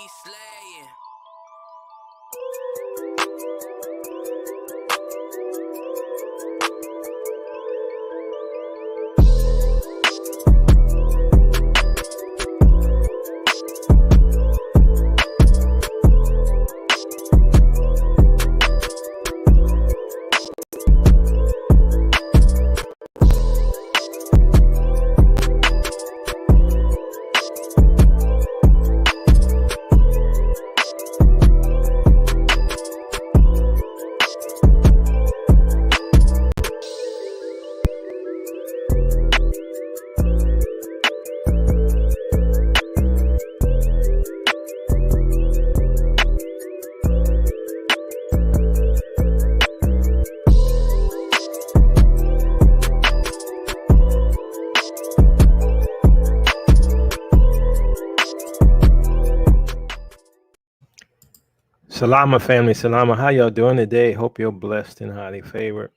slaying. Salama family, salama. How y'all doing today? Hope you're blessed and highly favored.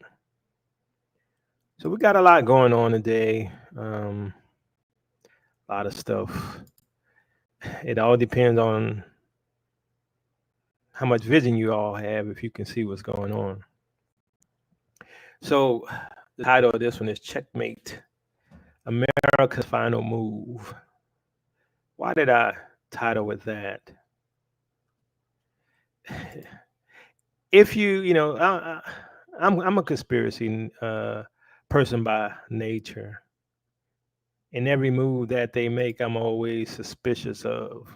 So we got a lot going on today. A lot of stuff. It all depends on how much vision you all have, if you can see what's going on. So the title of this one is Checkmate, America's Final Move. Why did I title with that? If I'm a conspiracy person by nature. And every move that they make, I'm always suspicious of.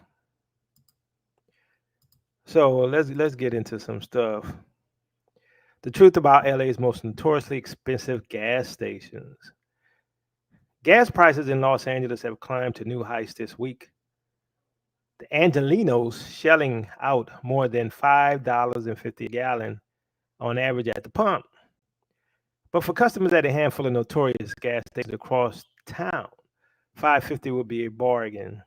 So let's get into some stuff. The truth about LA's most notoriously expensive gas stations. Gas prices in Los Angeles have climbed to new heights this week. The Angelinos shelling out more than $5.50 a gallon on average at the pump. But for customers at a handful of notorious gas stations across town, $5.50 would be a bargain.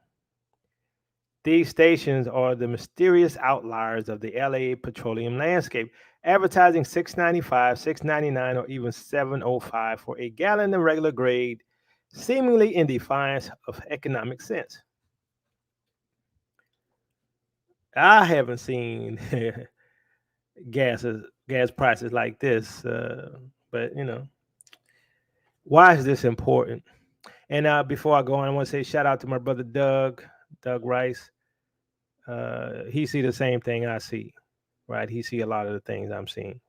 These stations are the mysterious outliers of the LA petroleum landscape, advertising $6.95, $6.99, or even $7.05 for a gallon of regular grade, seemingly in defiance of economic sense. I haven't seen gas prices like this, but why is this important? And before I go on, I want to say shout out to my brother Doug Rice. He see the same thing I see, right? He see a lot of the things I'm seeing.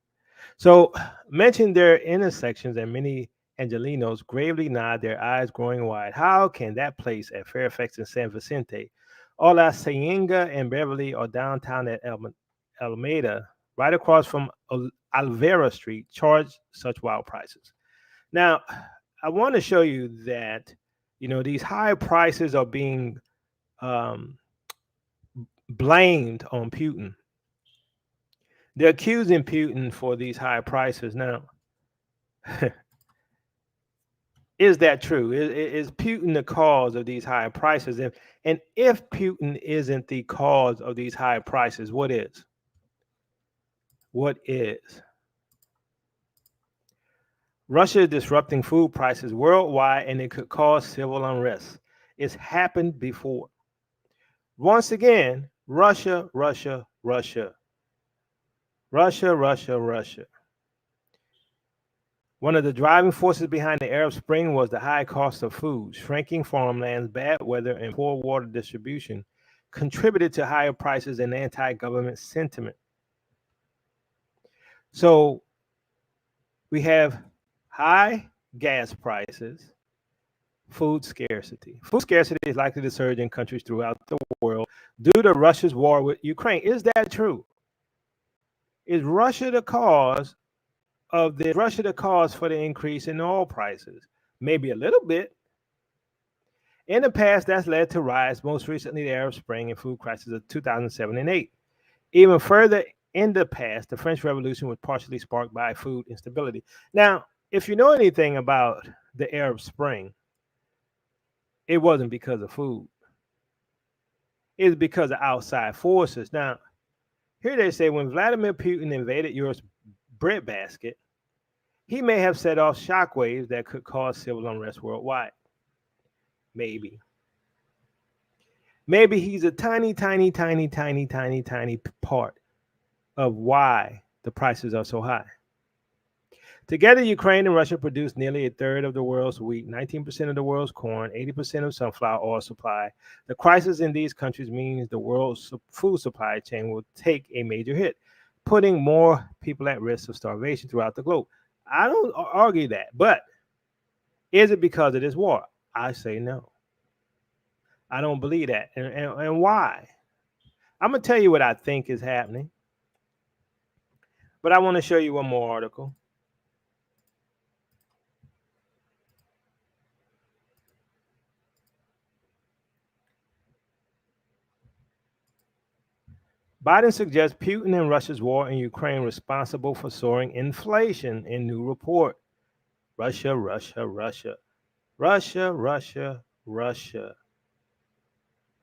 So mention their intersections, and many Angelinos gravely nod, their eyes growing wide. How can that place at Fairfax and San Vicente, or La Cienega and Beverly, or downtown at Alameda, right across from Alvera Street, charge such wild prices? Now, I want to show you that these high prices are being um, blamed on Putin. They're accusing Putin for these high prices. Now, is that true? Is Putin the cause of these high prices? And if Putin isn't the cause of these high prices, what is? What is? Russia is disrupting food prices worldwide, and it could cause civil unrest. It's happened before. Once again, Russia, Russia, Russia. Russia, Russia, Russia. One of the driving forces behind the Arab Spring was the high cost of food. Shrinking farmlands, bad weather, and poor water distribution contributed to higher prices and anti-government sentiment. So we have high gas prices, food scarcity. Food scarcity is likely to surge in countries throughout the world due to Russia's war with Ukraine. Is that true? Is Russia the cause for the increase in oil prices? Maybe a little bit. In the past, that's led to riots, most recently the Arab Spring and food crisis of 2007 and 8. Even further in the past, the French Revolution was partially sparked by food instability. Now, if you know anything about the Arab Spring, it wasn't because of food. It was because of outside forces. Now, here they say when Vladimir Putin invaded Europe's breadbasket, he may have set off shockwaves that could cause civil unrest worldwide. Maybe. Maybe he's a tiny, tiny, tiny, tiny, tiny, tiny part of why the prices are so high. Together, Ukraine and Russia produce nearly a third of the world's wheat, 19% of the world's corn, 80% of sunflower oil supply. The crisis in these countries means the world's food supply chain will take a major hit, putting more people at risk of starvation throughout the globe. I don't argue that, but is it because of this war? I say no. I don't believe that. And why? I'm going to tell you what I think is happening, but I want to show you one more article. Biden suggests Putin and Russia's war in Ukraine responsible for soaring inflation in new report. Russia, Russia, Russia. Russia, Russia, Russia.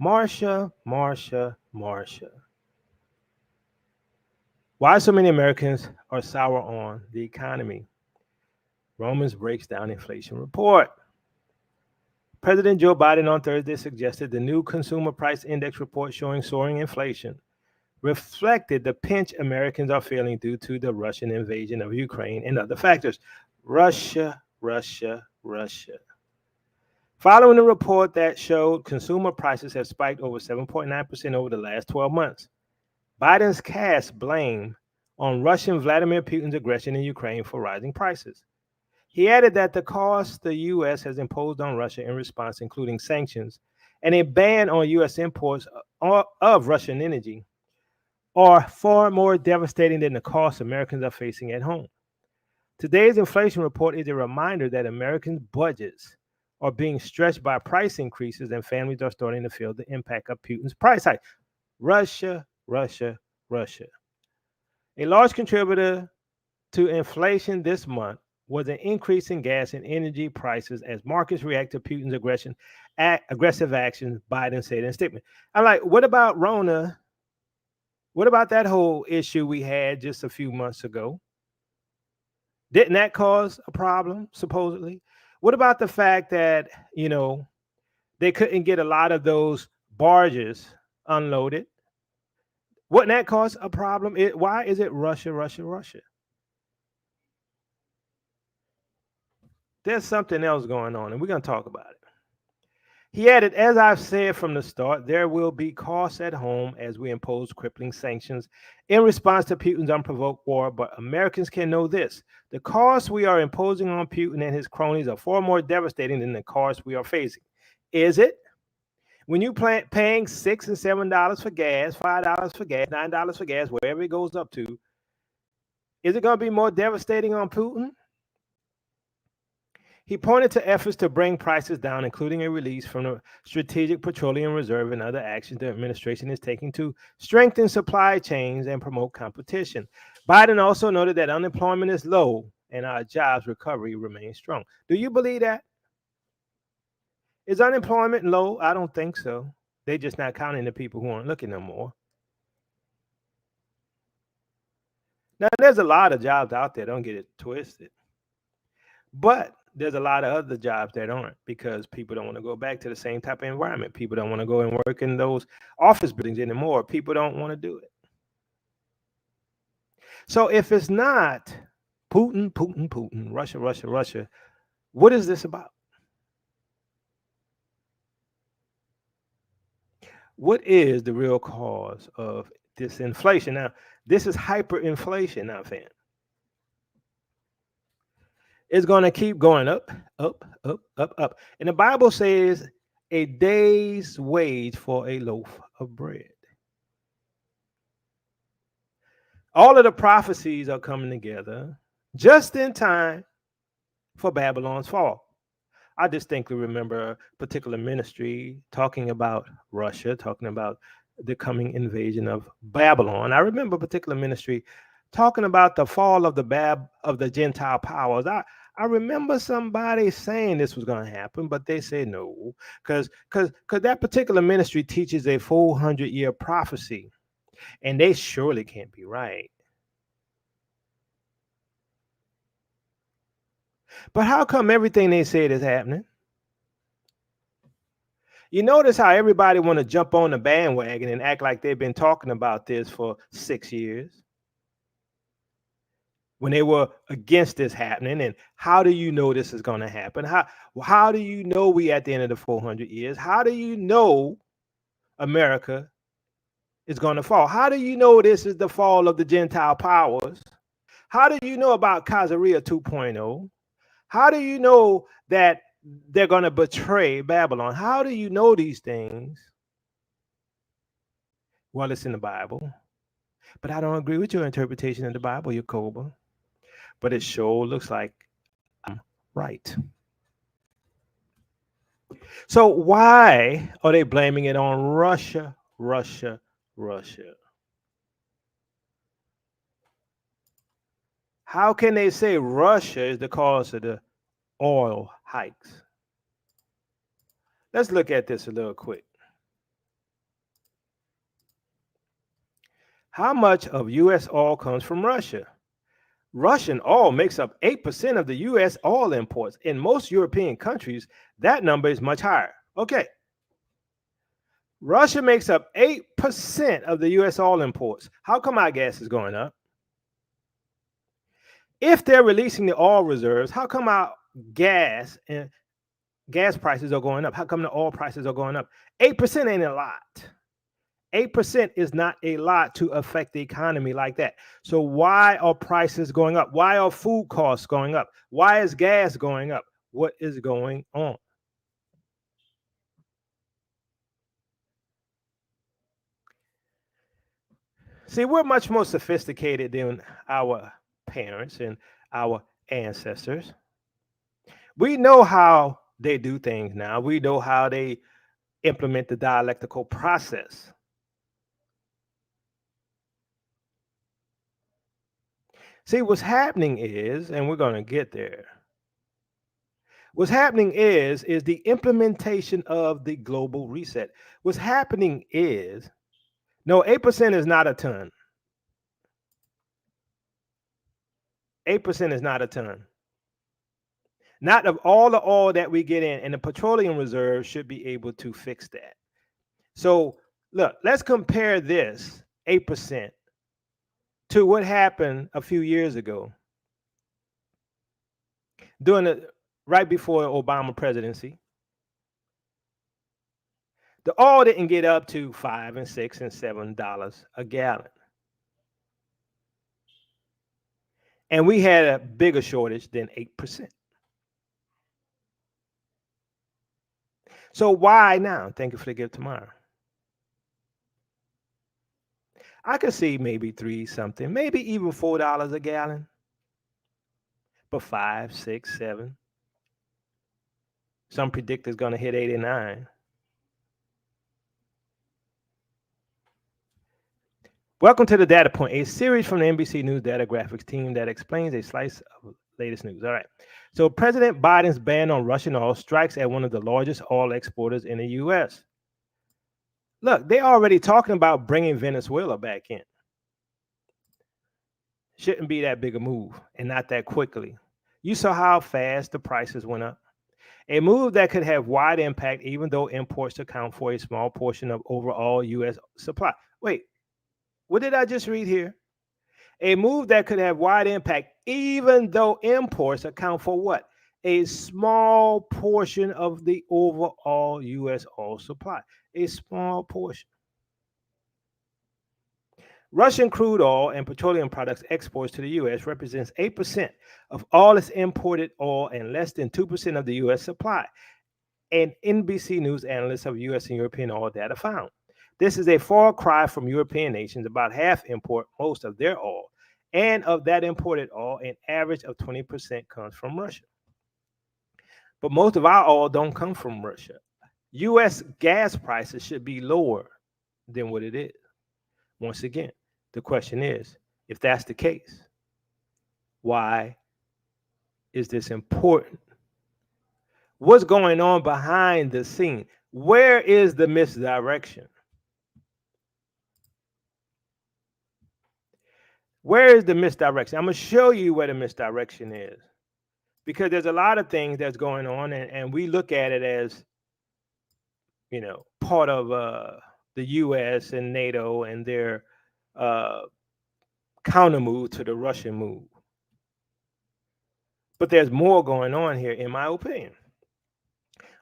Marsha, Marsha, Marsha. Why so many Americans are sour on the economy? Romans breaks down inflation report. President Joe Biden on Thursday suggested the new Consumer Price Index report showing soaring inflation reflected the pinch Americans are feeling due to the Russian invasion of Ukraine and other factors. Russia, Russia, Russia. Following a report that showed consumer prices have spiked over 7.9% over the last 12 months, Biden's cast blame on Russian Vladimir Putin's aggression in Ukraine for rising prices. He added that the costs the U.S. has imposed on Russia in response, including sanctions and a ban on U.S. imports of Russian energy, are far more devastating than the costs Americans are facing at home. Today's inflation report is a reminder that Americans' budgets are being stretched by price increases and families are starting to feel the impact of Putin's price hike. Russia, Russia, Russia. A large contributor to inflation this month was an increase in gas and energy prices as markets react to Putin's aggressive actions, Biden said in a statement. I'm like, what about Rona? What about that whole issue we had just a few months ago? Didn't that cause a problem, supposedly? What about the fact that, they couldn't get a lot of those barges unloaded? Wouldn't that cause a problem? Why is it Russia, Russia, Russia? There's something else going on, and we're going to talk about it. He added, as I've said from the start, there will be costs at home as we impose crippling sanctions in response to Putin's unprovoked war. But Americans can know this: the costs we are imposing on Putin and his cronies are far more devastating than the costs we are facing. Is it? When you paying $6 and $7 for gas, $5 for gas, $9 for gas, wherever it goes up to, is it going to be more devastating on Putin? He pointed to efforts to bring prices down, including a release from the Strategic Petroleum Reserve and other actions the administration is taking to strengthen supply chains and promote competition. Biden also noted that unemployment is low and our jobs recovery remains strong. Do you believe that? Is unemployment low? I don't think so. They're just not counting the people who aren't looking no more. Now, there's a lot of jobs out there, don't get it twisted. But there's a lot of other jobs that aren't because people don't want to go back to the same type of environment. People don't want to go and work in those office buildings anymore. People don't want to do it. So if it's not Putin, Putin, Putin, Russia, Russia, Russia, what is this about? What is the real cause of this inflation? Now, this is hyperinflation now, fam. It's going to keep going up, up, up, up, up. And the Bible says a day's wage for a loaf of bread. All of the prophecies are coming together just in time for Babylon's fall. I distinctly remember a particular ministry talking about Russia, talking about the coming invasion of Babylon. I remember a particular ministry talking about the fall of the Gentile powers. I remember somebody saying this was going to happen, but they said no, because that particular ministry teaches a 400-year prophecy, and they surely can't be right. But how come everything they said is happening? You notice how everybody want to jump on the bandwagon and act like they've been talking about this for 6 years when they were against this happening. And how do you know this is going to happen? How do you know we at the end of the 400 years? How do you know America is going to fall? How do you know this is the fall of the Gentile powers? How do you know about Kaiseria 2.0? How do you know that they're going to betray Babylon? How do you know these things? Well, it's in the Bible. But I don't agree with your interpretation of the Bible, Yakoba. But it sure looks like I'm right. So why are they blaming it on Russia, Russia, Russia? How can they say Russia is the cause of the oil hikes? Let's look at this a little quick. How much of U.S. oil comes from Russia? Russian oil makes up 8% of the U.S. oil imports. In most European countries, that number is much higher. Okay. Russia makes up 8% of the U.S. oil imports. How come our gas is going up? If they're releasing the oil reserves, how come our gas prices are going up? How come the oil prices are going up? 8% ain't a lot. 8% is not a lot to affect the economy like that. So why are prices going up? Why are food costs going up? Why is gas going up? What is going on? See, we're much more sophisticated than our parents and our ancestors. We know how they do things now. We know how they implement the dialectical process. See, what's happening is, and we're going to get there. What's happening is the implementation of the global reset. What's happening is, no, 8% is not a ton. 8% is not a ton. Not of all the oil that we get in, and the petroleum reserve should be able to fix that. So, look, let's compare this 8% to what happened a few years ago during right before the Obama presidency. The oil didn't get up to $5 and $6 and $7 a gallon. And we had a bigger shortage than 8%. So why now? Thank you for the gift tomorrow. I could see maybe 3 something, maybe even $4 a gallon. But 5, 6, 7. Some predict it's going to hit 89. Welcome to the Data Point, a series from the NBC News Data Graphics team that explains a slice of latest news. All right. So President Biden's ban on Russian oil strikes at one of the largest oil exporters in the U.S. Look, they're already talking about bringing Venezuela back in. Shouldn't be that big a move, and not that quickly. You saw how fast the prices went up. A move that could have wide impact, even though imports account for a small portion of overall U.S. supply. Wait, what did I just read here? A move that could have wide impact, even though imports account for what? A small portion of the overall U.S. oil supply. A small portion. Russian crude oil and petroleum products exports to the U.S. represents 8% of all its imported oil and less than 2% of the U.S. supply. And NBC News analysts of U.S. and European oil data found. This is a far cry from European nations. About half import most of their oil. And of that imported oil, an average of 20% comes from Russia. But most of our oil don't come from Russia. U.S. gas prices should be lower than what it is. Once again, the question is, if that's the case, why is this important? What's going on behind the scene? Where is the misdirection? Where is the misdirection? I'm going to show you where the misdirection is, because there's a lot of things that's going on, and we look at it as, part of the U.S. and NATO and their uh, counter move to the Russian move. But there's more going on here, in my opinion.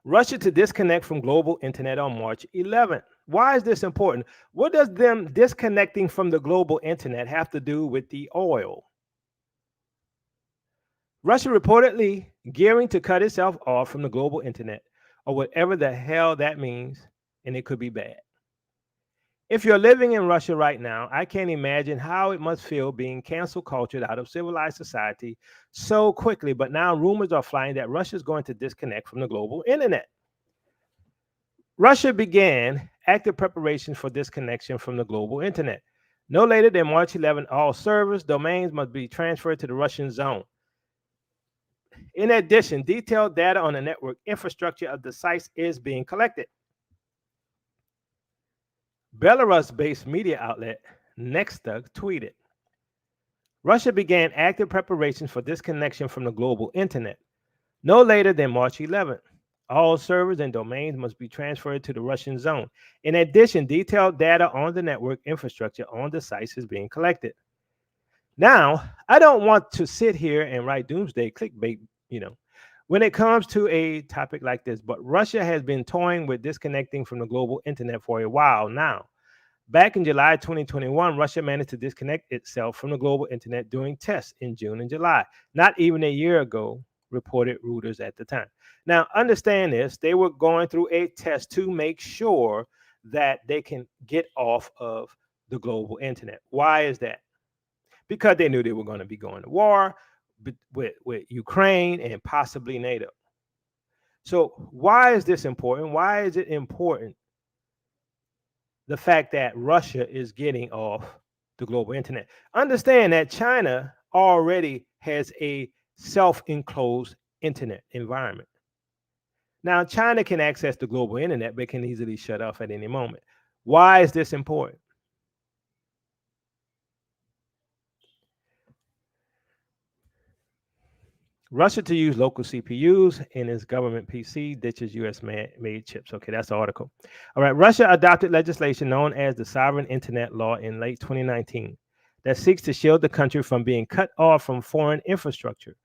Russia to disconnect from global internet on March 11th. Why is this important? What does them disconnecting from the global internet have to do with the oil? Russia reportedly gearing to cut itself off from the global internet, or whatever the hell that means, and it could be bad. If you're living in Russia right now, I can't imagine how it must feel being cancel cultured out of civilized society so quickly. But now rumors are flying that Russia is going to disconnect from the global internet. Russia began active preparations for disconnection from the global internet. No later than March 11, all servers, domains must be transferred to the Russian zone. In addition, detailed data on the network infrastructure of the sites is being collected. Belarus-based media outlet Nexta tweeted, Russia began active preparations for disconnection from the global internet. No later than March 11th, all servers and domains must be transferred to the Russian zone. In addition, detailed data on the network infrastructure on the sites is being collected. Now, I don't want to sit here and write doomsday clickbait, when it comes to a topic like this, but Russia has been toying with disconnecting from the global internet for a while now. Back in July 2021, Russia managed to disconnect itself from the global internet during tests in June and July. Not even a year ago, reported Reuters at the time. Now, understand this, they were going through a test to make sure that they can get off of the global internet. Why is that? Because they knew they were going to be going to war with Ukraine and possibly NATO. So why is this important? Why is it important, the fact that Russia is getting off the global internet? Understand that China already has a self-enclosed internet environment. Now, China can access the global internet, but can easily shut off at any moment. Why is this important? Russia to use local CPUs in its government PC ditches US made chips. Okay, that's the article. All right, Russia adopted legislation known as the Sovereign Internet Law in late 2019 that seeks to shield the country from being cut off from foreign infrastructure.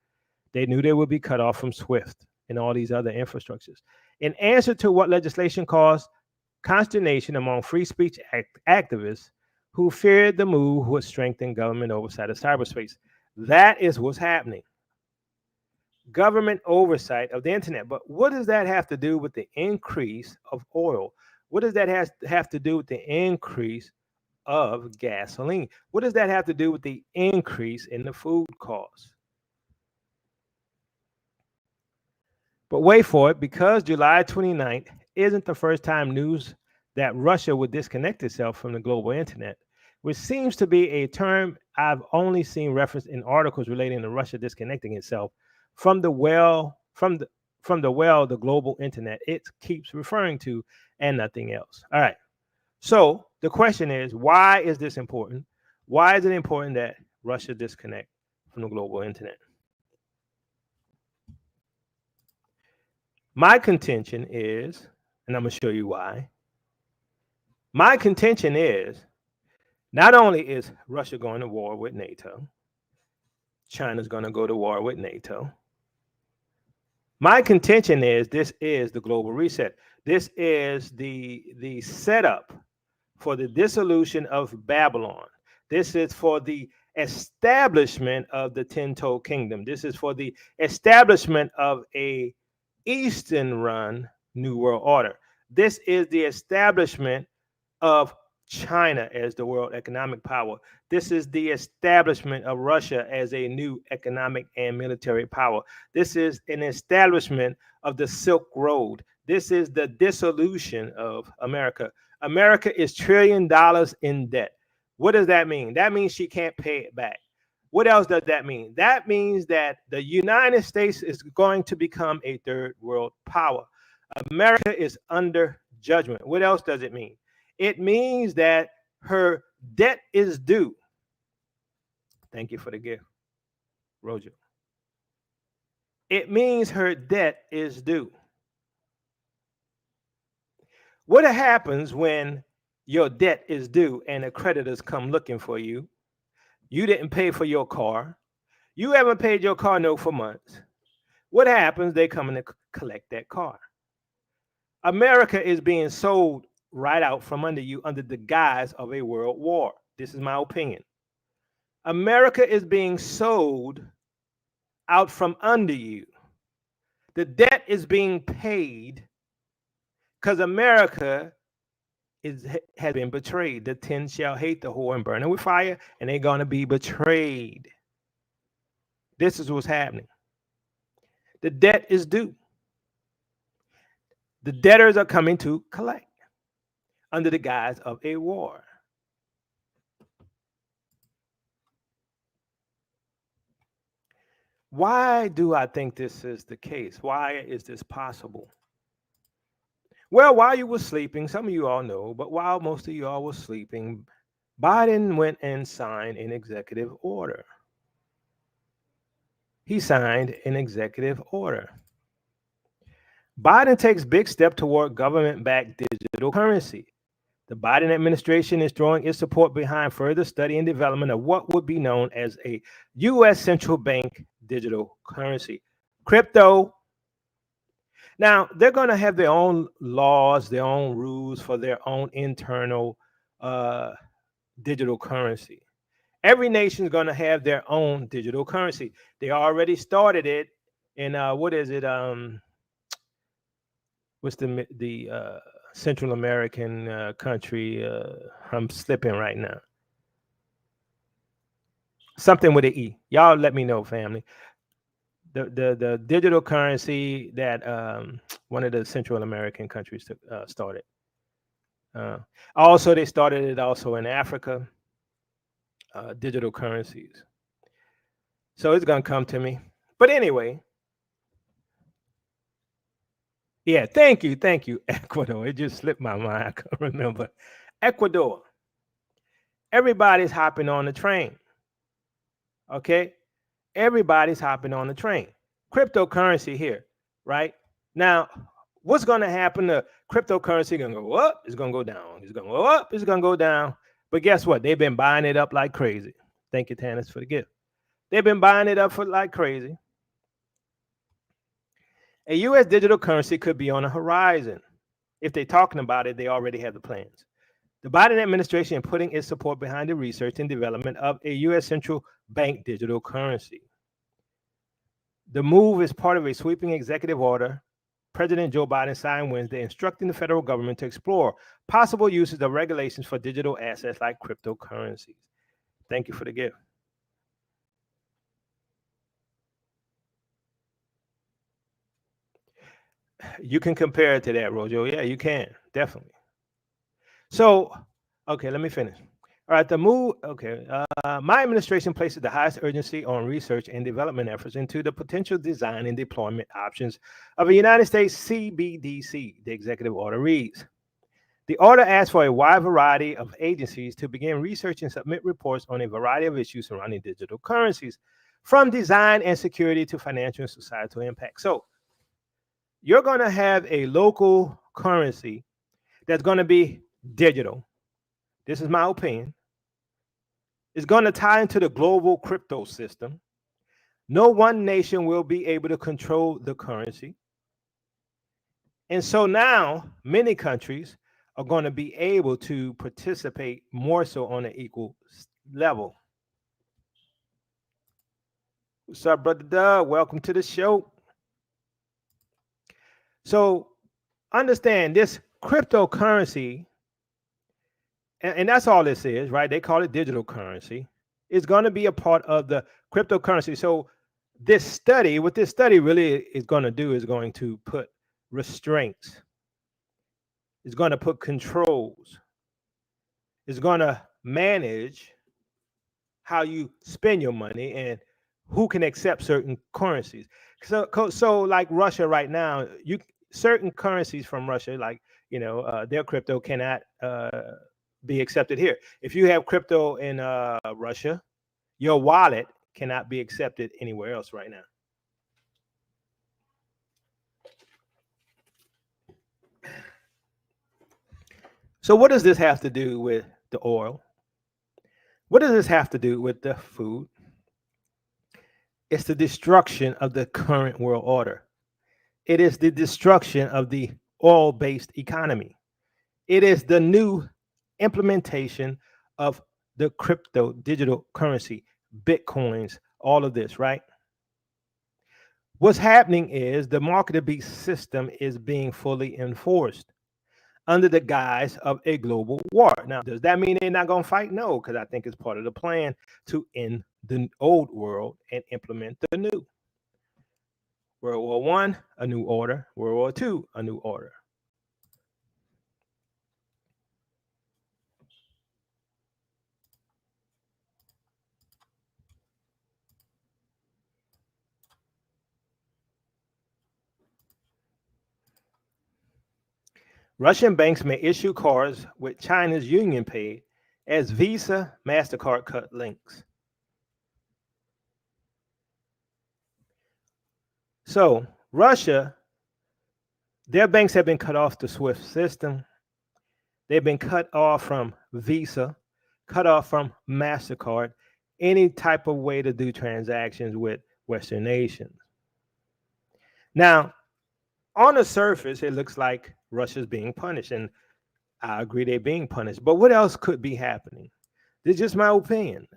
They knew they would be cut off from SWIFT and all these other infrastructures. In answer to what legislation caused consternation among free speech activists who feared the move would strengthen government oversight of cyberspace. That is what's happening. Government oversight of the internet. But what does that have to do with the increase of oil? What does that have to do with the increase of gasoline? What does that have to do with the increase in the food costs? But wait for it, because July 29th isn't the first time news that Russia would disconnect itself from the global internet, which seems to be a term I've only seen referenced in articles relating to Russia disconnecting itself from the global internet it keeps referring to, and nothing else. All right. So the question is, why is this important? Why is it important that Russia disconnect from the global internet? My contention is, and I'm going to show you why. My contention is, not only is Russia going to war with NATO, China's going to go to war with NATO. My contention is this is the global reset. This is the setup for the dissolution of Babylon. This is for the establishment of the 10-toe kingdom. This is for the establishment of a Eastern run New World Order. This is the establishment of China as the world economic power. This is the establishment of Russia as a new economic and military power. This is an establishment of the Silk Road. This is the dissolution of America. America is $1 trillion in debt. What does that mean? That means she can't pay it back. What else does that mean? That means that the United States is going to become a third world power. America is under judgment. What else does it mean? It means that her debt is due. Thank you for the gift, Roger. It means her debt is due. What happens when your debt is due and the creditors come looking for you? You didn't pay for your car. You haven't paid your car note for months. What happens? They come and collect that car. America is being sold right out from under you under the guise of a world war. This is my opinion. America is being sold out from under you. The debt is being paid because America has been betrayed. The 10 shall hate the whore and burn it with fire, and they're going to be betrayed. This is what's happening. The debt is due. The debtors are coming to collect under the guise of a war. Why do I think this is the case? Why is this possible? Well, while you were sleeping, some of you all know, but while most of you all were sleeping, Biden went and signed an executive order. He signed an executive order. Biden takes big step toward government-backed digital currency. The Biden administration is throwing its support behind further study and development of what would be known as a U.S. central bank digital currency, crypto. Now, they're going to have their own laws, their own rules for their own internal digital currency. Every nation is going to have their own digital currency. They already started it in what is it? What's the Central American country? I'm slipping right now. Something with an E. Y'all let me know, family. The digital currency that one of the Central American countries started. Also, they started it also in Africa. Digital currencies. So it's gonna come to me. But anyway, yeah. Thank you, Ecuador. It just slipped my mind. I can't remember. Ecuador. Everybody's hopping on the train. Okay, everybody's hopping on the train. Cryptocurrency here, right? Now, what's going to happen? The cryptocurrency going to go up, it's going to go down. It's going to go up, it's going to go down. But guess what? They've been buying it up like crazy. Thank you, Tanis, for the gift. They've been buying it up for like crazy. A U.S. digital currency could be on the horizon. If they're talking about it, they already have the plans. The Biden administration is putting its support behind the research and development of a U.S. central bank digital currency. The move is part of a sweeping executive order President Joe Biden signed Wednesday, instructing the federal government to explore possible uses of regulations for digital assets like cryptocurrencies. Thank you for the gift. You can compare it to that, Rojo. Yeah, you can. Definitely. So, okay, let me finish. All right, the move. Okay, my administration places the highest urgency on research and development efforts into the potential design and deployment options of a United States CBDC, the executive order reads. The order asks for a wide variety of agencies to begin research and submit reports on a variety of issues surrounding digital currencies, from design and security to financial and societal impact. So, you're going to have a local currency that's going to be digital. This is my opinion. It's going to tie into the global crypto system. No one nation will be able to control the currency. And so now many countries are going to be able to participate more so on an equal level. What's up, Brother Doug? Welcome to the show. So understand this cryptocurrency, and that's all this is, right? They call it digital currency. It's going to be a part of the cryptocurrency. So this study, what this study really is going to do is going to put restraints. It's going to put controls. It's going to manage how you spend your money and who can accept certain currencies. So like Russia right now, certain currencies from Russia, like their crypto cannot be accepted here. If you have crypto in Russia, your wallet cannot be accepted anywhere else right now. So, what does this have to do with the oil? What does this have to do with the food? It's the destruction of the current world order. It is the destruction of the oil based economy. It is the new implementation of the crypto digital currency, Bitcoins, all of this, right? What's happening is the market beast system is being fully enforced under the guise of a global war. Now, does that mean they're not going to fight? No, because I think it's part of the plan to end the old world and implement the new. World War One, a new order. World War Two, a new order. Russian banks may issue cards with China's Union Pay as Visa, MasterCard cut links. So, Russia, their banks have been cut off the SWIFT system. They've been cut off from Visa, cut off from MasterCard, any type of way to do transactions with Western nations. Now, on the surface, it looks like Russia's being punished, and I agree they're being punished. But what else could be happening? This is just my opinion.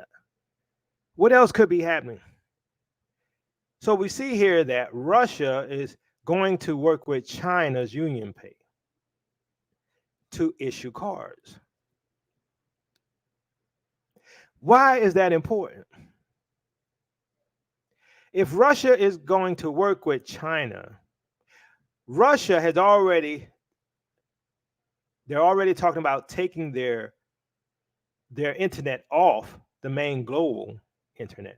What else could be happening? So we see here that Russia is going to work with China's Union Pay to issue cards. Why is that important? If Russia is going to work with China, Russia has already, they're already talking about taking their internet off the main global internet.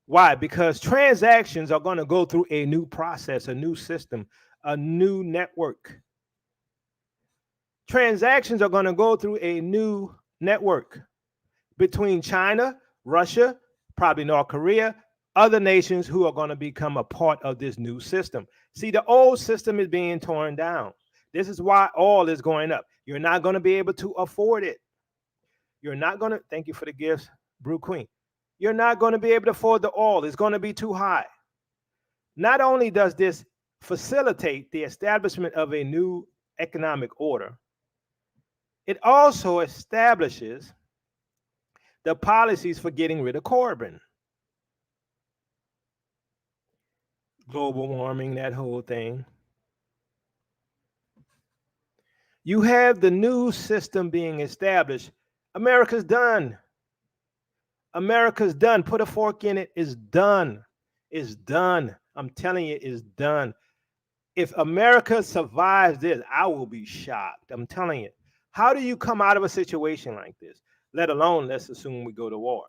Why? Because transactions are going to go through a new process, a new system, a new network. Transactions are going to go through a new network between China, Russia, probably North Korea, other nations who are going to become a part of this new system. See, the old system is being torn down. This is why oil is going up. You're not going to be able to afford it. You're not going to, thank you for the gifts, Brew Queen. You're not going to be able to afford the oil. It's going to be too high. Not only does this facilitate the establishment of a new economic order, it also establishes the policies for getting rid of carbon. Global warming, that whole thing. You have the new system being established. America's done. America's done. Put a fork in it. It's done. It's done. I'm telling you, it's done. If America survives this, I will be shocked. I'm telling you. How do you come out of a situation like this? Let alone, let's assume we go to war.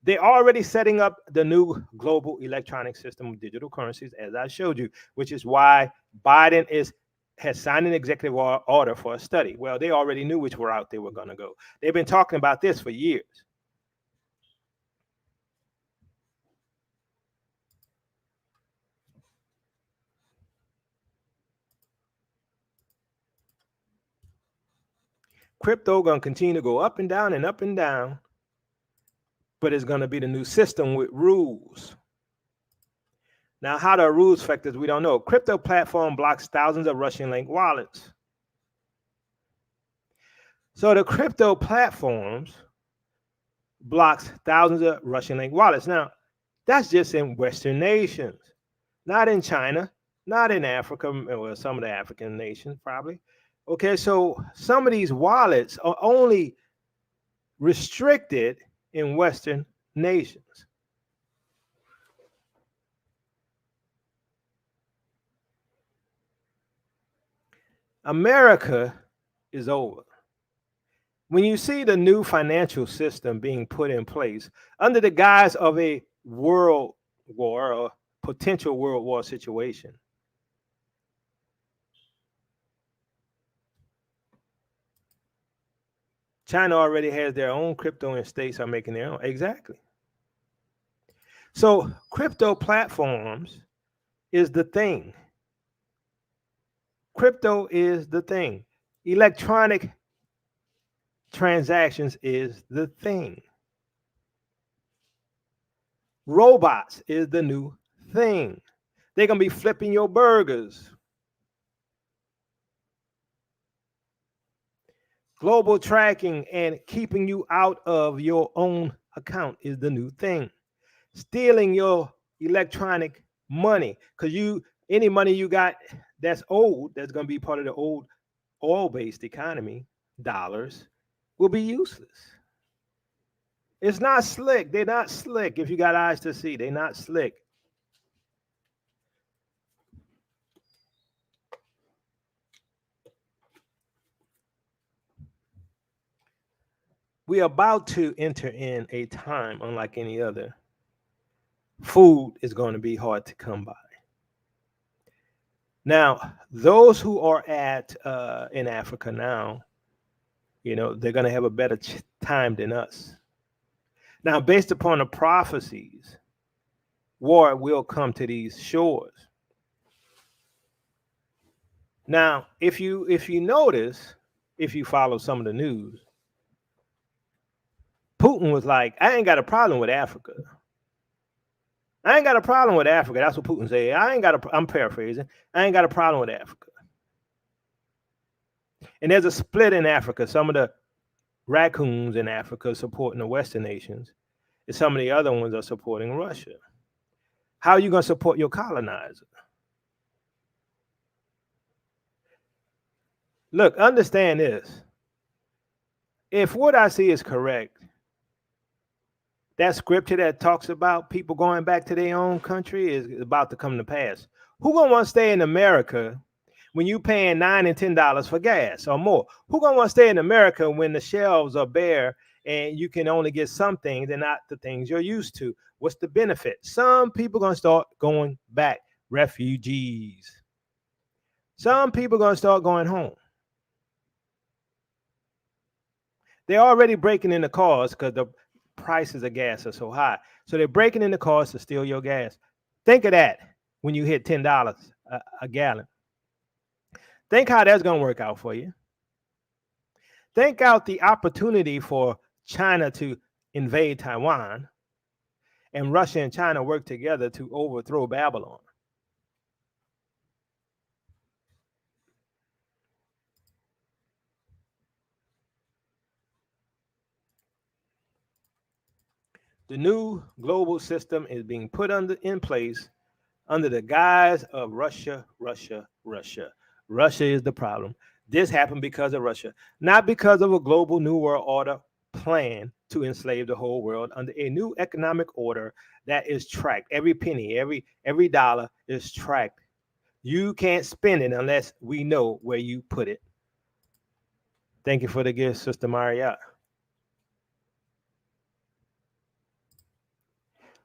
They're already setting up the new global electronic system of digital currencies, as I showed you, which is why Biden has signed an executive order for a study. Well, they already knew which route they were going to go. They've been talking about this for years. Crypto going to continue to go up and down and up and down, but it's going to be the new system with rules. Now, how the rules affect us, we don't know. Crypto platform blocks thousands of Russian linked wallets. So the crypto platforms blocks thousands of Russian linked wallets. Now, that's just in Western nations, not in China, not in Africa, or some of the African nations probably. Okay, so some of these wallets are only restricted in Western nations. America is over. When you see the new financial system being put in place under the guise of a world war or potential world war situation, China already has their own crypto and states are making their own. Exactly. So crypto platforms is the thing. Crypto is the thing. Electronic transactions is the thing. Robots is the new thing. They're going to be flipping your burgers. Global tracking and keeping you out of your own account is the new thing. Stealing your electronic money, because any money you got that's old, that's going to be part of the old oil-based economy, dollars, will be useless. It's not slick. They're not slick. If you got eyes to see, they're not slick. We're about to enter in a time unlike any other. Food is going to be hard to come by. Now, those who are at in Africa now, they're going to have a better time than us. Now, based upon the prophecies, war will come to these shores. Now, if you notice, if you follow some of the news, Putin was like, I ain't got a problem with Africa. I ain't got a problem with Africa. That's what Putin said. I'm paraphrasing. I ain't got a problem with Africa. And there's a split in Africa. Some of the raccoons in Africa supporting the Western nations, and some of the other ones are supporting Russia. How are you going to support your colonizer? Look, understand this. If what I see is correct, that scripture that talks about people going back to their own country is about to come to pass. Who gonna want to stay in America when you paying $9 and $10 for gas or more? Who gonna want to stay in America when the shelves are bare and you can only get some things and not the things you're used to? What's the benefit? Some people gonna start going back, refugees. Some people gonna start going home. They're already breaking in the cars because the prices of gas are so high. So they're breaking in the cars to steal your gas. Think of that when you hit $10 a gallon. Think how that's going to work out for you. Think out the opportunity for China to invade Taiwan and Russia and China work together to overthrow Babylon. The new global system is being put in place under the guise of Russia, Russia, Russia. Russia is the problem. This happened because of Russia, not because of a global new world order plan to enslave the whole world under a new economic order that is tracked. Every penny, every dollar is tracked. You can't spend it unless we know where you put it. Thank you for the gift, Sister Maria.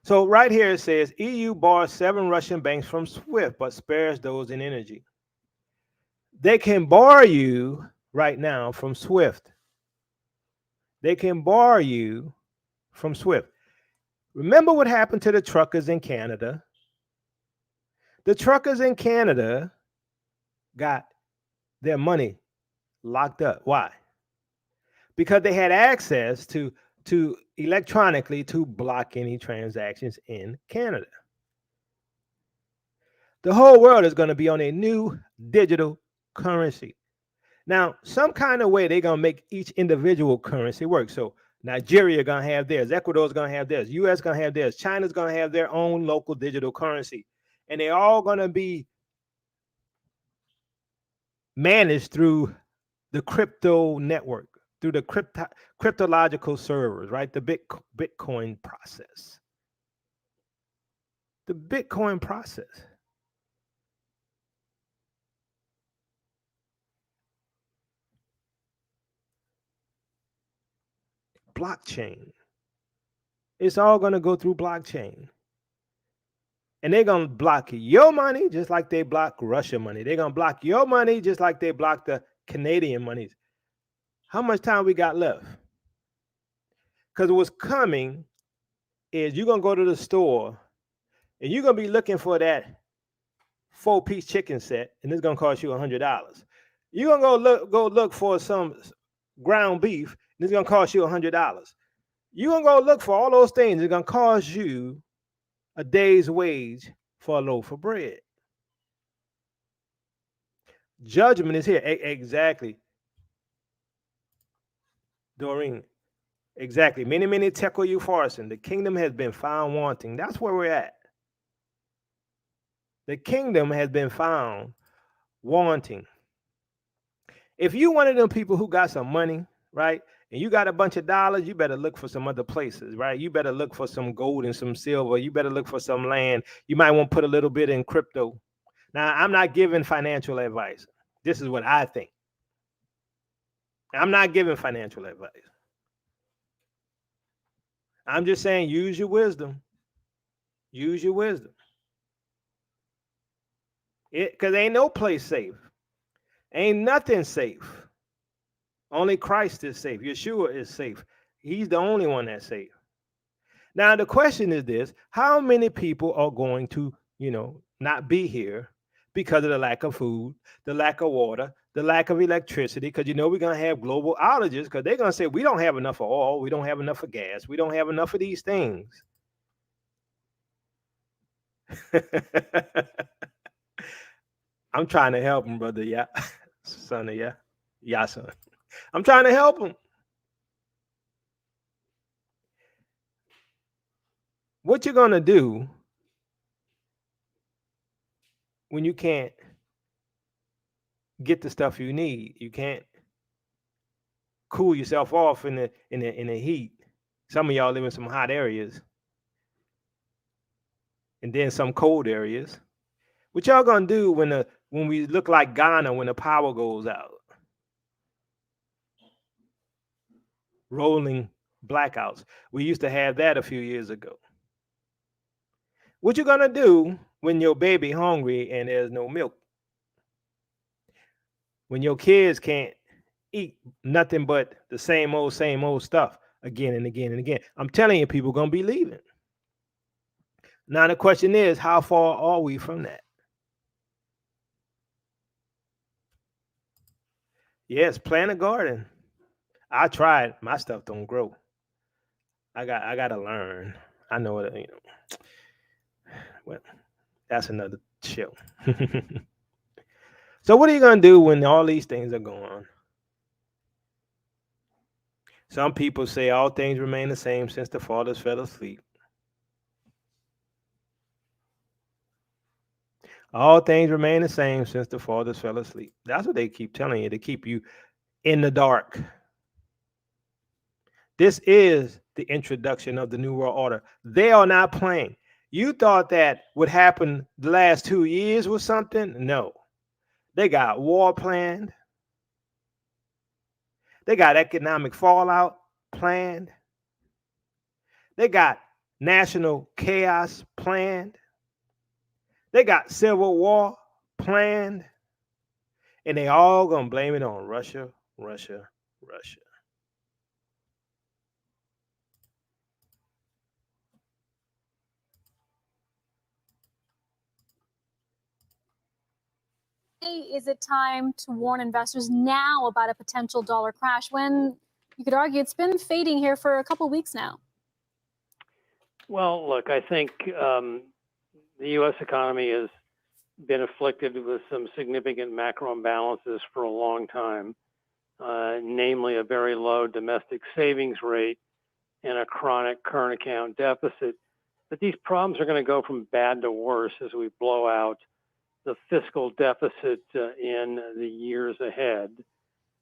So right here it says EU bars 7 Russian banks from SWIFT, but spares those in energy. They can bar you right now from SWIFT. They can bar you from SWIFT. Remember what happened to the truckers in Canada? The truckers in Canada got their money locked up. Why? Because they had access to electronically to block any transactions in Canada. The whole world is going to be on a new digital currency. Now, some kind of way they're going to make each individual currency work. So Nigeria going to have theirs, Ecuador's going to have theirs, US going to have theirs, China's going to have their own local digital currency. And they're all going to be managed through the crypto network, through the cryptological servers, right? The Bitcoin process. The Bitcoin process. Blockchain. It's all going to go through blockchain. And they're going to block your money just like they block Russia money. They're going to block your money just like they block the Canadian monies. How much time we got left? Because what's coming is you're going to go to the store and you're going to be looking for that 4-piece chicken set, and it's going to cost you $100. You're gonna go look for some ground beef, and it's gonna cost you $100. You're gonna go look for all those things. It's gonna cost you a day's wage for a loaf of bread. Judgment is here. Exactly, Doreen. Exactly. Many, many tekel you farson. The kingdom has been found wanting. That's where we're at. The kingdom has been found wanting. If you one of them people who got some money, right, and you got a bunch of dollars, you better look for some other places, right? You better look for some gold and some silver. You better look for some land. You might want to put a little bit in crypto. Now, I'm not giving financial advice. This is what I think. I'm not giving financial advice. I'm just saying use your wisdom. Use your wisdom. Because ain't no place safe. Ain't nothing safe. Only Christ is safe. Yeshua is safe. He's the only one that's safe. Now the question is this: how many people are going to, not be here because of the lack of food, the lack of water, the lack of electricity? Because we're gonna have global outages because they're gonna say we don't have enough of oil, we don't have enough of gas, we don't have enough of these things. I'm trying to help them, brother. Yeah, son of yeah, son. I'm trying to help them. What you gonna do when you can't get the stuff you need? You can't cool yourself off in the heat. Some of y'all live in some hot areas, and then some cold areas. What y'all gonna do when we look like Ghana when the power goes out? Rolling blackouts. We used to have that a few years ago. What you gonna do when your baby hungry and there's no milk? When your kids can't eat nothing but the same old stuff again and again and again? I'm telling you, people gonna be leaving. Now the question is, how far are we from that? Yes, plant a garden. I tried. My stuff don't grow. I gotta learn. I know it. Well, that's another show. So what are you gonna do when all these things are going on? Some people say all things remain the same since the fathers fell asleep. All things remain the same since the fathers fell asleep. That's what they keep telling you to keep you in the dark. This is the introduction of the New World Order. They are not playing. You thought that would happen the last 2 years was something? No. They got war planned. They got economic fallout planned. They got national chaos planned. They got civil war planned. And they all gonna blame it on Russia, Russia, Russia. Is it time to warn investors now about a potential dollar crash when you could argue it's been fading here for a couple of weeks now? Well, look, I think the U.S. economy has been afflicted with some significant macro imbalances for a long time, namely a very low domestic savings rate and a chronic current account deficit. But these problems are going to go from bad to worse as we blow out the fiscal deficit in the years ahead.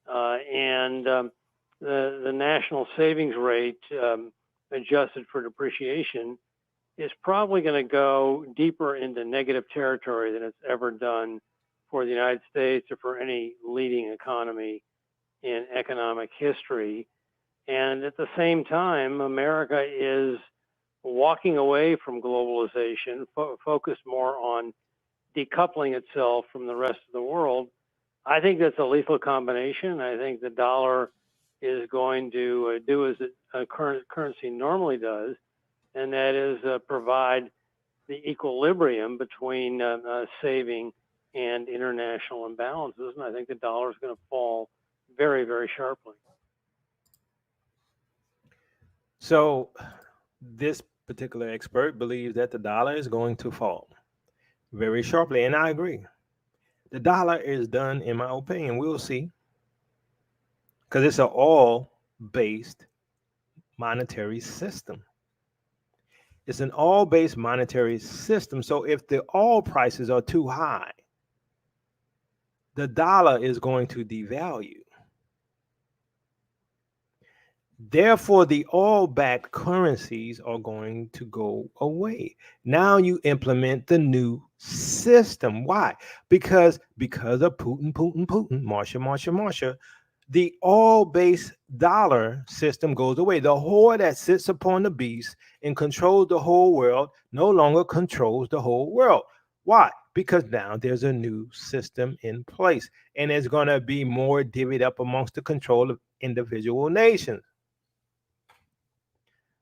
The national savings rate adjusted for depreciation is probably going to go deeper into negative territory than it's ever done for the United States or for any leading economy in economic history. And at the same time, America is walking away from globalization, focused more on decoupling itself from the rest of the world. I think that's a lethal combination. I think the dollar is going to do as a currency normally does, and that is provide the equilibrium between saving and international imbalances, and I think the dollar is going to fall very, very sharply. So this particular expert believes that the dollar is going to fall very sharply, and I agree. The dollar is done, in my opinion. We'll see, because it's an all-based monetary system. It's an all-based monetary system. So if the oil prices are too high, the dollar is going to devalue. Therefore, the oil-backed currencies are going to go away. Now you implement the new system. Why? Because of Putin, Marsha, the oil-based dollar system goes away. The whore that sits upon the beast and controls the whole world no longer controls the whole world. Why? Because now there's a new system in place, and it's going to be more divvied up amongst the control of individual nations.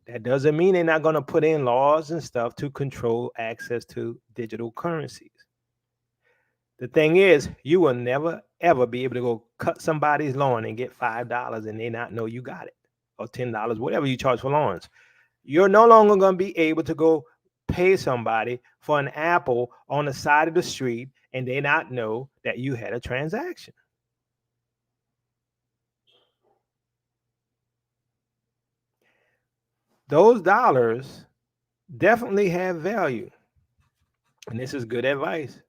That doesn't mean they're not going to put in laws and stuff to control access to digital currencies. The thing is, you will never ever be able to go cut somebody's lawn and get $5 and they not know you got it, or $10, whatever you charge for lawns. You're no longer going to be able to go pay somebody for an apple on the side of the street and they not know that you had a transaction. Those dollars definitely have value. And this is good advice.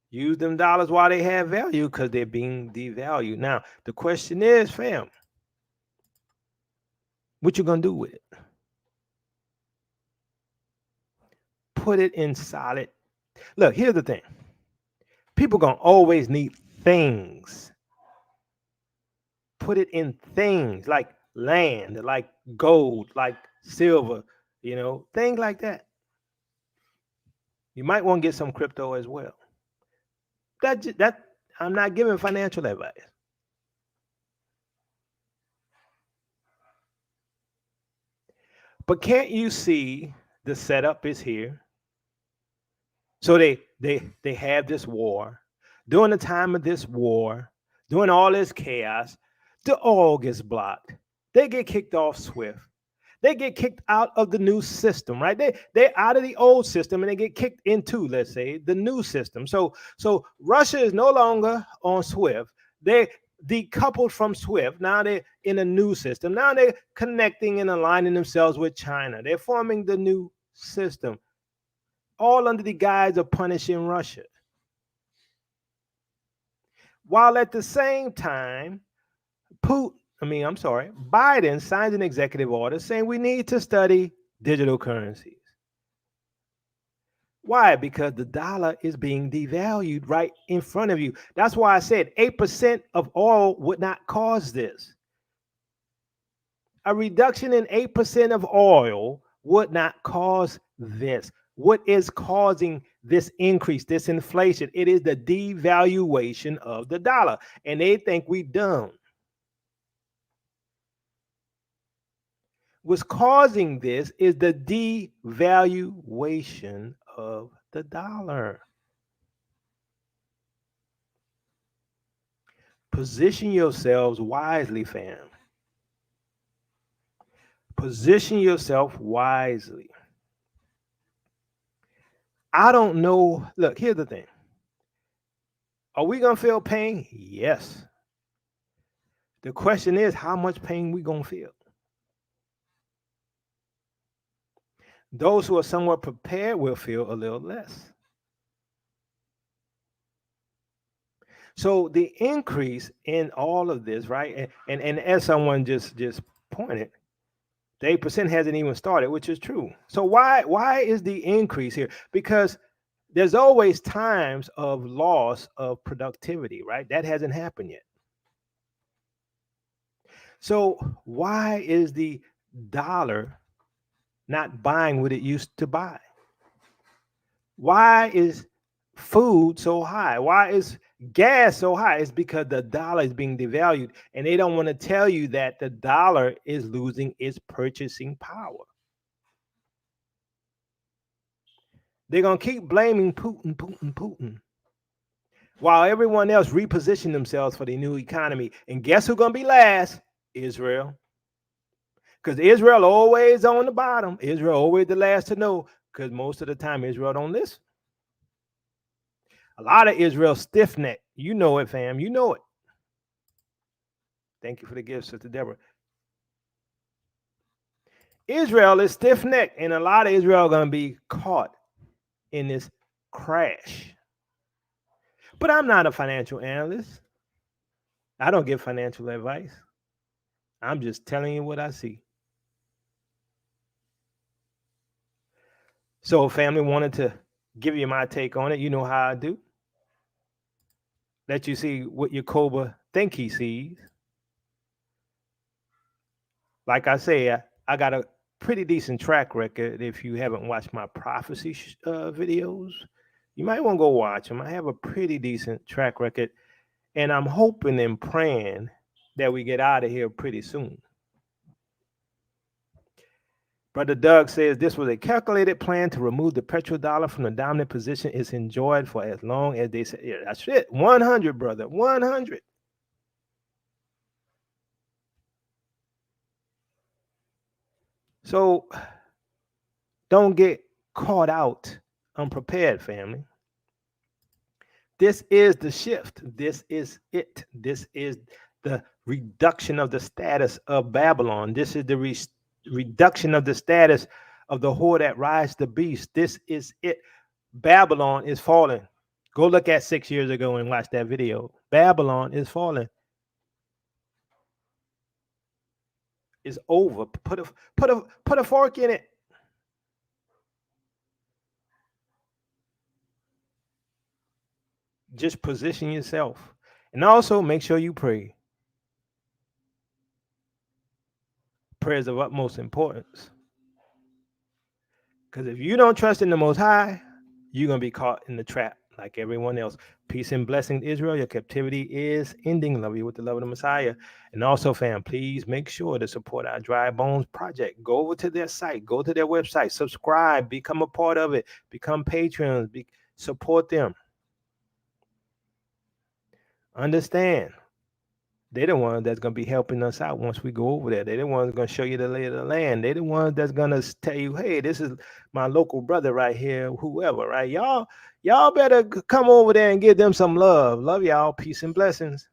Use them dollars while they have value, because they're being devalued. Now, the question is, fam, what you gonna do with it? Put it in solid. Look, here's the thing. People gonna always need things. Put it in things like land, like gold, like silver, things like that. You might want to get some crypto as well. That I'm not giving financial advice. But can't you see the setup is here? So they have this war. During the time of this war, during all this chaos, the oil gets blocked. They get kicked off SWIFT. They get kicked out of the new system, right? They're out of the old system and they get kicked into, let's say, the new system. So Russia is no longer on SWIFT. They decoupled from SWIFT. Now they're in a new system. Now they're connecting and aligning themselves with China. They're forming the new system, all under the guise of punishing Russia. While at the same time, Biden signs an executive order saying we need to study digital currencies. Why? Because the dollar is being devalued right in front of you. That's why I said 8% of oil would not cause this. A reduction in 8% of oil would not cause this. What is causing this increase, this inflation? It is the devaluation of the dollar. And they think we dumb. What's causing this is the devaluation of the dollar. Position yourselves wisely, fam. Position yourself wisely. I don't know. Look, here's the thing. Are we going to feel pain? Yes. The question is, how much pain we going to feel? Those who are somewhat prepared will feel a little less. So the increase in all of this, right? And as someone just pointed, the 8% hasn't even started, which is true. So why is the increase here? Because there's always times of loss of productivity, right? That hasn't happened yet. So why is the dollar not buying what it used to buy? Why is food so high? Why is gas so high? It's because the dollar is being devalued, and they don't want to tell you that the dollar is losing its purchasing power. They're going to keep blaming Putin. while everyone else repositioned themselves for the new economy. And guess who's going to be last? Israel. Because Israel always on the bottom. Israel always the last to know, because most of the time Israel don't listen. A lot of Israel stiff-necked. You know it, fam. You know it. Thank you for the gift, Sister Deborah. Israel is stiff-necked, and a lot of Israel are going to be caught in this crash. But I'm not a financial analyst. I don't give financial advice. I'm just telling you what I see. So, family, wanted to give you my take on it. You know how I do. Let you see what your Cobra think he sees. Like I say, I got a pretty decent track record. If you haven't watched my prophecy videos, you might want to go watch them. I have a pretty decent track record, and I'm hoping and praying that we get out of here pretty soon. Brother Doug says this was a calculated plan to remove the petrodollar from the dominant position it's enjoyed for as long as they said. Yeah, that's it. 100, brother. 100. So don't get caught out unprepared, family. This is the shift. This is it. This is the reduction of the status of Babylon. This is the reduction of the status of the whore that rides the beast. This is it. Babylon is falling. Go look at 6 years ago and watch that video. Babylon is falling. It's over. Put a fork in it. Just position yourself. And also make sure you pray. Prayer is of utmost importance. Because if you don't trust in the Most High, you're going to be caught in the trap like everyone else. Peace and blessing, Israel. Your captivity is ending. Love you with the love of the Messiah. And also, fam, please make sure to support our Dry Bones Project. Go over to their site. Go to their website. Subscribe. Become a part of it. Become patrons. Support them. Understand, they're the ones that's going to be helping us out once we go over there. They're the ones going to show you the lay of the land. They're the ones that's going to tell you, hey, this is my local brother right here, whoever, right? Y'all better come over there and give them some love. Love y'all. Peace and blessings.